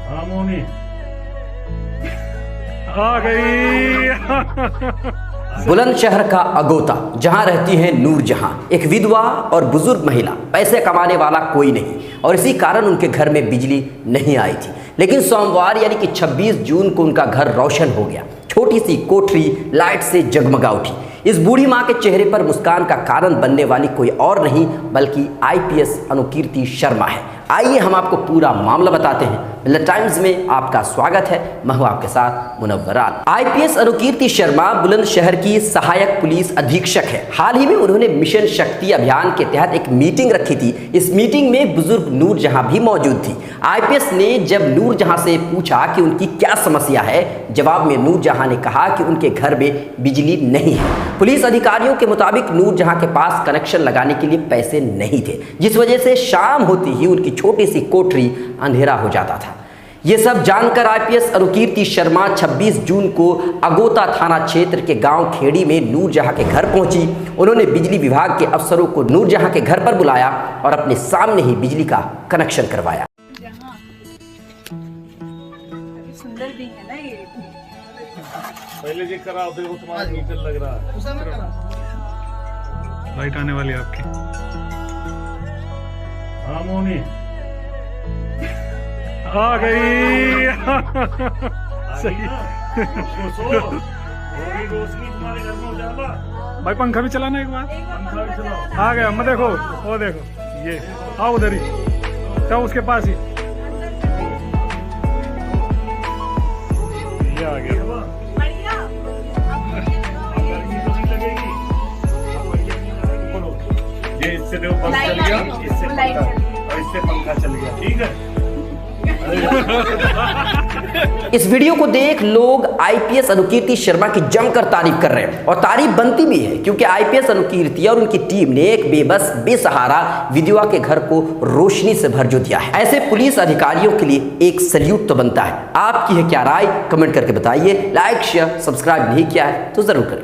हाँ मोनी आ गई। बुलंदशहर का अगोता, जहां रहती है नूरजहां, एक विधवा और बुजुर्ग महिला, पैसे कमाने वाला कोई नहीं, और इसी कारण उनके घर में बिजली नहीं आई थी। लेकिन सोमवार यानी कि 26 जून को उनका घर रोशन हो गया। छोटी सी कोठरी लाइट से जगमगा उठी। इस बूढ़ी मां के चेहरे पर मुस्कान का कारण बनने वाली कोई और नहीं बल्कि आईपीएस अनुकीर्ति शर्मा है। आइए हम आपको पूरा मामला बताते हैं। मिलत टाइम्स में आपका स्वागत है। मैं हूं आपके साथ मुनव्वरान। आईपीएस अनुकीर्ति शर्मा बुलंदशहर की सहायक पुलिस अधीक्षक है। हाल ही में उन्होंने मिशन शक्ति अभियान के तहत एक मीटिंग रखी थी। इस मीटिंग में बुजुर्ग नूरजहां भी मौजूद थी। आईपीएस ने जब नूरजहां से पूछा कि उनकी क्या समस्या है, जवाब में नूरजहां ने कहा कि उनके घर में बिजली नहीं है। पुलिस अधिकारियों के मुताबिक नूरजहां के पास कनेक्शन लगाने के लिए पैसे नहीं थे, जिस वजह से शाम होती ही उनकी छोटी सी कोठरी अंधेरा हो जाता था। ये सब जानकर आईपीएस अनुकीर्ति शर्मा 26 जून को अगोता थाना क्षेत्र के गांव खेड़ी में नूरजहां के घर पहुंची। उन्होंने बिजली विभाग के अफसरों को नूरजहां के घर पर बुलाया और अपने सामने ही बिजली का कनेक्शन करवाया। सुंदर भी है ना ये। पहले जी करा देखो तुम्हारा मीटर लग रहा है। लाइट आने वाली है आपकी। हाँ मोनी आ गई। सही रोशनी तुम्हारे घर में उजाला। भाई पंखा भी चलाना एक बार। पंखा भी चलाओ। आ गया मैं, देखो वो देखो, ये आओ उधर ही, जाओ उसके पास ही। ये आ गया। ये इससे देखो बल्ब चल गया, इससे पंखा और इससे पंखा चल गया। ठीक है। इस वीडियो को देख लोग आईपीएस अनुकीर्ति शर्मा की जमकर तारीफ कर रहे हैं और तारीफ बनती भी है, क्योंकि आईपीएस अनुकीर्ति और उनकी टीम ने एक बेबस बेसहारा विधवा के घर को रोशनी से भर जो दिया है। ऐसे पुलिस अधिकारियों के लिए एक सैल्यूट तो बनता है। आपकी है क्या राय, कमेंट करके बताइए। लाइक शेयर सब्सक्राइब नहीं किया है तो जरूर करें।